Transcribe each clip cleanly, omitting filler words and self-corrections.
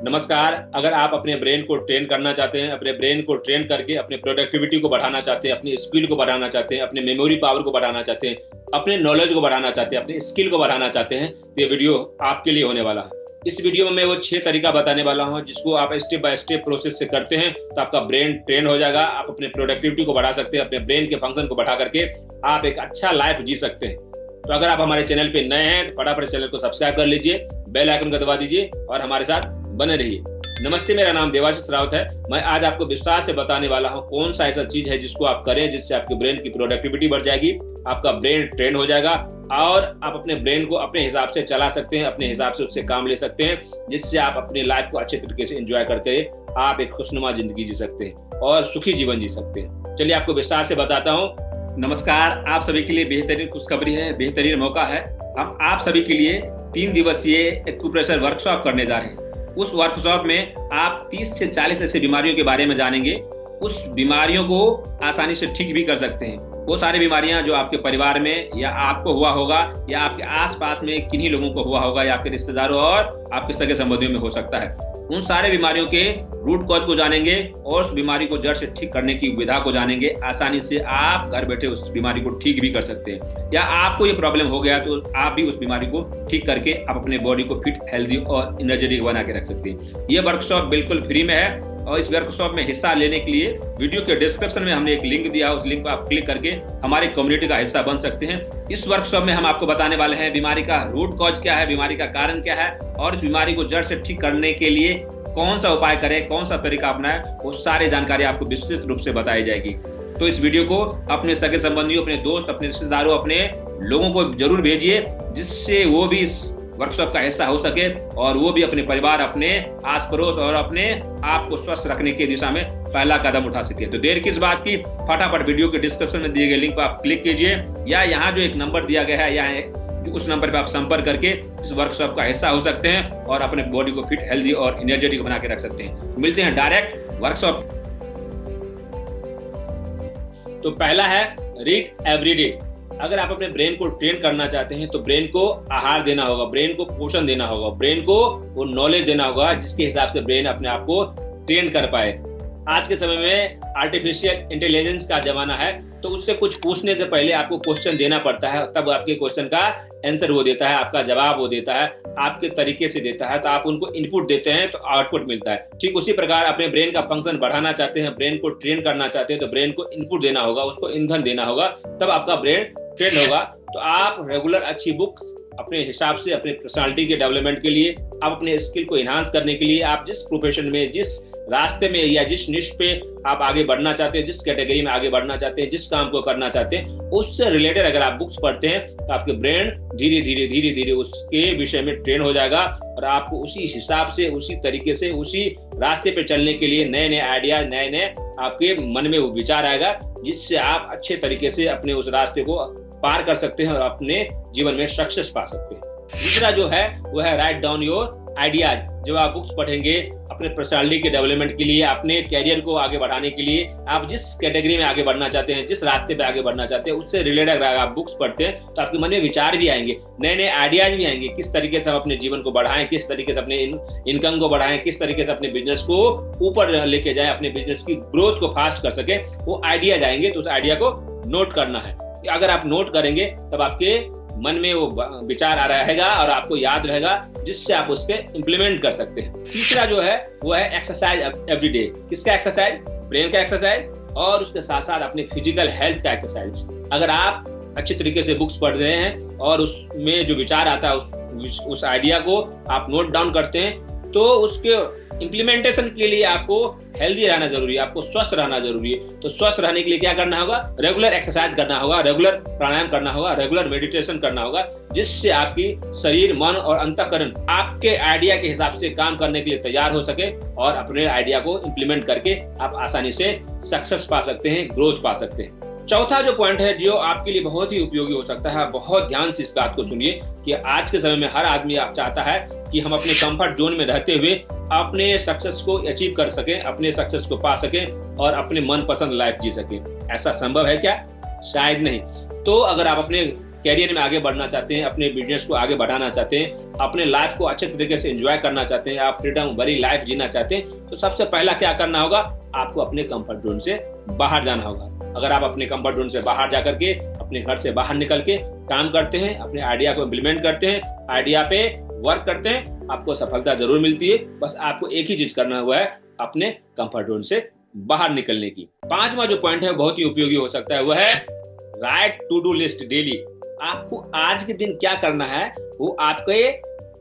नमस्कार। अगर आप अपने ब्रेन को ट्रेन करना चाहते हैं, अपने ब्रेन को ट्रेन करके अपने प्रोडक्टिविटी को बढ़ाना चाहते हैं, अपनी स्किल को बढ़ाना चाहते हैं, अपने मेमोरी पावर को बढ़ाना चाहते हैं, अपने नॉलेज को बढ़ाना चाहते हैं, अपनी स्किल को बढ़ाना चाहते हैं, तो ये वीडियो आपके लिए होने वाला है। इस वीडियो में मैं वो 6 तरीका बताने वाला हूँ जिसको आप स्टेप बाय स्टेप प्रोसेस से करते हैं तो आपका ब्रेन ट्रेन हो जाएगा। आप अपने प्रोडक्टिविटी को बढ़ा सकते हैं, अपने ब्रेन के फंक्शन को बढ़ा करके आप एक अच्छा लाइफ जी सकते हैं। तो अगर आप हमारे चैनल पे नए हैं तो फटाफट चैनल को सब्सक्राइब कर लीजिए, बेल आइकन को दबा दीजिए और हमारे साथ बने रहिए। नमस्ते, मेरा नाम देवाशीष राउत है। मैं आज आपको विस्तार से बताने वाला हूं कौन सा ऐसा चीज है जिसको आप करें जिससे आपके ब्रेन की प्रोडक्टिविटी बढ़ जाएगी, आपका ब्रेन ट्रेन हो जाएगा और आप अपने ब्रेन को अपने हिसाब से चला सकते हैं, अपने हिसाब से उससे काम ले सकते हैं, जिससे आप अपनी लाइफ को अच्छे तरीके से एंजॉय करके आप एक खुशनुमा जिंदगी जी सकते हैं और सुखी जीवन जी सकते हैं। चलिए आपको विस्तार से बताता हूँ। नमस्कार, आप सभी के लिए बेहतरीन खुशखबरी है, बेहतरीन मौका है। हम आप सभी के लिए 3 दिवसीय एक्यूप्रेशर वर्कशॉप करने जा रहे हैं। उस वर्कशॉप में आप 30 से 40 ऐसे बीमारियों के बारे में जानेंगे। उस बीमारियों को आसानी से ठीक भी कर सकते हैं। वो सारी बीमारियां जो आपके परिवार में या आपको हुआ होगा या आपके आसपास में किन्हीं लोगों को हुआ होगा या आपके रिश्तेदारों और आपके सगे संबंधियों में हो सकता है, उन सारे बीमारियों के रूट कॉज को जानेंगे और उस बीमारी को जड़ से ठीक करने की विधा को जानेंगे। आसानी से आप घर बैठे उस बीमारी को ठीक भी कर सकते हैं, या आपको ये प्रॉब्लम हो गया तो आप भी उस बीमारी को ठीक करके आप अपने बॉडी को फिट, हेल्दी और एनर्जेटिक बना के रख सकते हैं। ये वर्कशॉप बिल्कुल फ्री में है और इस वर्कशॉप में हिस्सा लेने के लिए वीडियो के डिस्क्रिप्शन में हमने एक लिंक दिया, उस लिंक पर आप क्लिक करके हमारी कम्युनिटी का हिस्सा बन सकते हैं। इस वर्कशॉप में हम आपको बताने वाले हैं बीमारी का रूट कॉज क्या है, बीमारी का कारण क्या है और इस बीमारी को जड़ से ठीक करने के लिए कौन सा उपाय करें, कौन सा तरीका अपनाएं, वो सारी जानकारी आपको विस्तृत रूप से बताई जाएगी। तो इस वीडियो को अपने सगे संबंधियों, अपने दोस्त, अपने रिश्तेदारों, अपने लोगों को जरूर भेजिए जिससे वो भी इस वर्कशॉप का हिस्सा हो सके और वो भी अपने परिवार, अपने आस पड़ोस और अपने आप को स्वस्थ रखने की दिशा में पहला कदम उठा सके। तो देर किस बात की, फटाफट वीडियो के डिस्क्रिप्शन में दिए गए लिंक पर आप क्लिक कीजिए या यहाँ जो एक नंबर दिया गया है यहाँ उस नंबर पर आप संपर्क करके इस वर्कशॉप का हिस्सा हो सकते हैं और अपने बॉडी को फिट, हेल्दी और एनर्जेटिक बना के रख सकते हैं। मिलते हैं डायरेक्ट वर्कशॉप। तो पहला है रीड एवरीडे। अगर आप अपने ब्रेन को ट्रेन करना चाहते हैं तो ब्रेन को आहार देना होगा, ब्रेन को पोषण देना होगा, ब्रेन को वो नॉलेज देना होगा जिसके हिसाब से ब्रेन अपने आप को ट्रेन कर पाए। आज के समय में आर्टिफिशियल इंटेलिजेंस का जमाना है, तो उससे कुछ पूछने से पहले आपको क्वेश्चन देना पड़ता है, तब आपके क्वेश्चन का आंसर वो देता है, आपका जवाब वो देता है, आपके तरीके से देता है। तो आप उनको इनपुट देते हैं तो आउटपुट मिलता है। ठीक उसी प्रकार अपने ब्रेन का फंक्शन बढ़ाना चाहते हैं, ब्रेन को ट्रेन करना चाहते हैं तो ब्रेन को इनपुट देना होगा, उसको ईंधन देना होगा, तब आपका ब्रेन ट्रेन होगा। तो आप रेगुलर अच्छी बुक्स अपने हिसाब से अपने पर्सनालिटी के डेवलपमेंट के लिए, आप अपने स्किल को इनहांस करने के लिए, आप जिस प्रोफेशन में, जिस रास्ते में या जिस निश पे आप आगे बढ़ना चाहते हैं, जिस कैटेगरी में आगे बढ़ना चाहते हैं, जिस काम को करना चाहते हैं, उससे रिलेटेड अगर आप बुक्स पढ़ते हैं तो आपके ब्रेन धीरे धीरे उसके विषय में ट्रेन हो जाएगा और आपको उसी हिसाब से, उसी तरीके से, उसी रास्ते पे चलने के लिए नए नए आइडिया, नए नए आपके मन में वो विचार आएगा जिससे आप अच्छे तरीके से अपने उस रास्ते को पार कर सकते हैं और अपने जीवन में सक्सेस पा सकते हैं। दूसरा जो है वो है राइट डाउन योर आइडियाज। जब आप बुक्स पढ़ेंगे अपने पर्सनालिटी के डेवलपमेंट के लिए, अपने कैरियर को आगे बढ़ाने के लिए, आप जिस कैटेगरी में आगे बढ़ना चाहते हैं, जिस रास्ते पे आगे बढ़ना चाहते हैं, उससे रिलेटेड अगर आप बुक्स पढ़ते हैं तो आपके मन में विचार भी आएंगे, नए नए आइडियाज भी आएंगे, किस तरीके से हम अपने जीवन को बढ़ाएं, किस तरीके से अपने इनकम को बढ़ाएं, किस तरीके से अपने बिजनेस को ऊपर लेके जाएं, अपने बिजनेस की ग्रोथ को फास्ट कर सके, वो आइडियाज आएंगे। तो उस आइडिया को नोट करना है। अगर आप नोट करेंगे तब आपके मन में वो विचार आ रहेगा और आपको याद रहेगा जिससे आप उस पर इम्प्लीमेंट कर सकते हैं। तीसरा जो है वो है एक्सरसाइज एवरीडे। किसका एक्सरसाइज? ब्रेन का एक्सरसाइज और उसके साथ साथ अपने फिजिकल हेल्थ का एक्सरसाइज। अगर आप अच्छे तरीके से बुक्स पढ़ रहे हैं और उसमें जो विचार आता है उस आइडिया को आप नोट डाउन करते हैं तो उसके इम्प्लीमेंटेशन के लिए आपको हेल्दी रहना जरूरी है, आपको स्वस्थ रहना जरूरी है। तो स्वस्थ रहने के लिए क्या करना होगा? रेगुलर एक्सरसाइज करना होगा, रेगुलर प्राणायाम करना होगा, रेगुलर मेडिटेशन करना होगा, जिससे आपकी शरीर, मन और अंतःकरण आपके आइडिया के हिसाब से काम करने के लिए तैयार हो सके और अपने आइडिया को इम्प्लीमेंट करके आप आसानी से सक्सेस पा सकते हैं, ग्रोथ पा सकते हैं। चौथा जो पॉइंट है जो आपके लिए बहुत ही उपयोगी हो सकता है, बहुत ध्यान से इस बात को सुनिए कि आज के समय में हर आदमी चाहता है कि हम अपने कंफर्ट जोन में रहते हुए अपने सक्सेस को अचीव कर सकें, अपने सक्सेस को पा सकें और अपने मनपसंद लाइफ जी सकें। ऐसा संभव है क्या? शायद नहीं। तो अगर आप अपने कैरियर में आगे बढ़ना चाहते हैं, अपने बिजनेस को आगे बढ़ाना चाहते हैं, अपने लाइफ को अच्छे तरीके से एंजॉय करना चाहते हैं, आप फ्रीडम भरी लाइफ जीना चाहते हैं, तो सबसे पहला क्या करना होगा, आपको अपने कंफर्ट जोन से बाहर जाना होगा। अगर आप अपने कंफर्ट जोन से बाहर जाकर के अपने घर से बाहर निकल के काम करते हैं, अपने आइडिया को इम्प्लीमेंट करते हैं, आइडिया पे वर्क करते हैं, आपको सफलता जरूर मिलती है। बस आपको एक ही चीज करना हुआ है, अपने कंफर्ट जोन से बाहर निकलने की। पांचवा जो पॉइंट है बहुत ही उपयोगी हो सकता है, वह है write to do list daily. आपको आज के दिन क्या करना है वो आपके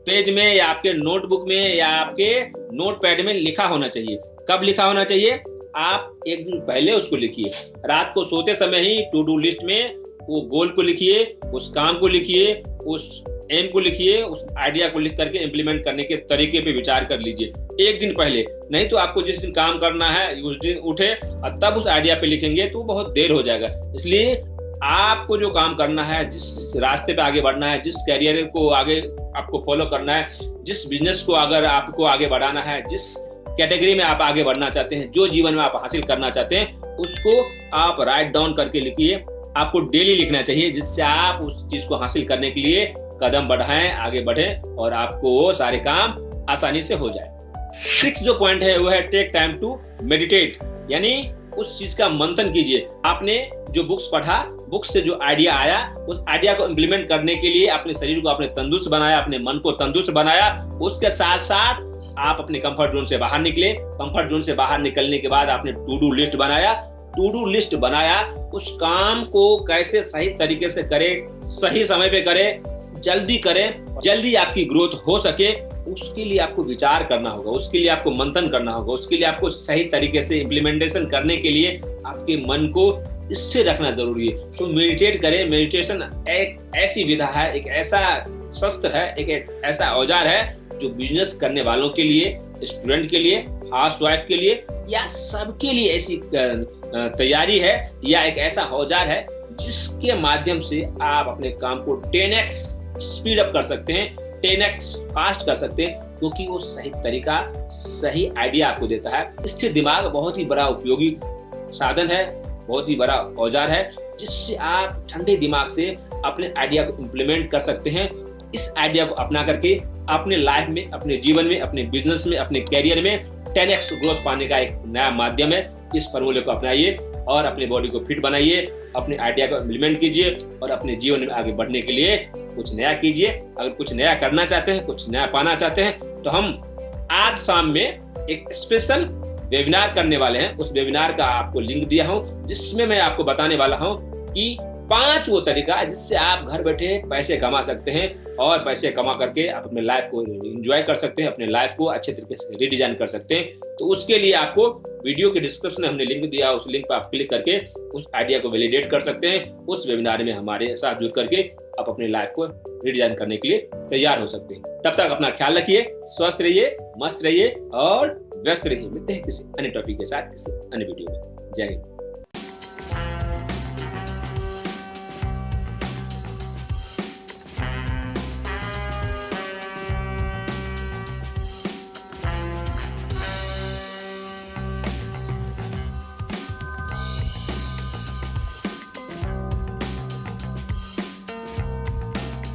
पेज में या आपके नोटबुक में या आपके नोटपैड में लिखा होना चाहिए। कब लिखा होना चाहिए, आप एक दिन पहले उसको लिखिए। रात को सोते समय ही टू डू लिस्ट में वो गोल को लिखिए, उस काम को लिखिए, उस एम को लिखिए, उस आइडिया को लिख करके इम्प्लीमेंट करने के तरीके पे विचार कर लीजिए एक दिन पहले। नहीं तो आपको जिस दिन काम करना है उस दिन उठे और तब उस आइडिया पे लिखेंगे तो बहुत देर हो जाएगा। इसलिए आपको जो काम करना है, जिस रास्ते पे आगे बढ़ना है, जिस कैरियर को आगे आपको फॉलो करना है, जिस बिजनेस को अगर आपको आगे बढ़ाना है, जिस कैटेगरी में आप आगे बढ़ना चाहते हैं, जो जीवन में आप हासिल करना चाहते हैं, उसको आप राइट डाउन करके लिखिए। आपको डेली लिखना चाहिए, जिससे आप उस चीज को हासिल करने के लिए कदम बढ़ाएं, आगे बढ़ें और आपको वो सारे काम आसानी से हो जाए। 6 जो पॉइंट है वो है टेक टाइम टू मेडिटेट, यानी उस चीज का मंथन कीजिए। आपने जो बुक्स पढ़ा, बुक्स से जो आइडिया आया, उस आइडिया को इम्प्लीमेंट करने के लिए अपने शरीर को आपने तंदुरुस्त बनाया, अपने मन को तंदुरुस्त बनाया। उसके साथ साथ आप अपने कंफर्ट जोन से बाहर निकले। कंफर्ट जोन से बाहर निकलने के बाद आपने टू डू लिस्ट बनाया। टू डू लिस्ट बनाया, उस काम को कैसे सही तरीके से करें, सही समय पे करें, जल्दी करें, जल्दी आपकी ग्रोथ हो सके, उसके लिए आपको विचार करना होगा, उसके लिए आपको मंथन करना होगा, उसके लिए आपको सही तरीके से इम्प्लीमेंटेशन करने के लिए आपके मन को इससे रखना जरूरी है। तो मेडिटेट करें। मेडिटेशन एक ऐसी विधा है, एक ऐसा शस्त्र है, एक ऐसा औजार है जो बिजनेस करने वालों के लिए, स्टूडेंट के लिए, हाउसवाइफ के लिए या सबके लिए ऐसी तैयारी है, या एक ऐसा औजार है जिसके माध्यम से आप अपने काम को 10x स्पीड अप कर सकते हैं, 10x फास्ट कर सकते हैं, क्योंकि वो सही तरीका, सही आइडिया आपको देता है। स्थिर दिमाग बहुत ही बड़ा उपयोगी साधन है, बहुत ही बड़ा औजार है, जिससे आप ठंडे दिमाग से अपने आइडिया को इम्प्लीमेंट कर सकते हैं। इस आइडिया को अपना करके अपने लाइफ में, अपने जीवन में, अपने बिजनेस में, अपने कैरियर में 10x ग्रोथ पाने का एक नया माध्यम है। इस फॉर्मूले को अपनाइए और अपने बॉडी को फिट बनाइए, अपने आइडिया को इम्प्लीमेंट कीजिए और अपने जीवन में आगे बढ़ने के लिए कुछ नया कीजिए। अगर कुछ नया करना चाहते हैं, कुछ नया पाना चाहते हैं, तो हम आज शाम में एक स्पेशल वेबिनार करने वाले हैं। उस वेबिनार का आपको लिंक दिया हूं, जिसमें मैं आपको बताने वाला हूं कि 5 वो तरीका जिससे आप घर बैठे पैसे कमा सकते हैं और पैसे कमा करके आप अपने लाइफ को एंजॉय कर सकते हैं, अपने लाइफ को अच्छे तरीके से रिडिजाइन कर सकते हैं। तो उसके लिए आपको वीडियो के डिस्क्रिप्शन में हमने लिंक दिया, उस लिंक पर आप क्लिक करके उस आइडिया को वैलिडेट कर सकते हैं। उस वेबिनार में हमारे साथ जुड़ करके आप अपने लाइफ को रिडिजाइन करने के लिए तैयार हो सकते हैं। तब तक अपना ख्याल रखिए, स्वस्थ रहिए, मस्त रहिए और व्यस्त रहिए। मिलते हैं किसी अन्य टॉपिक के साथ, किसी अन्य वीडियो में। जय हिंद।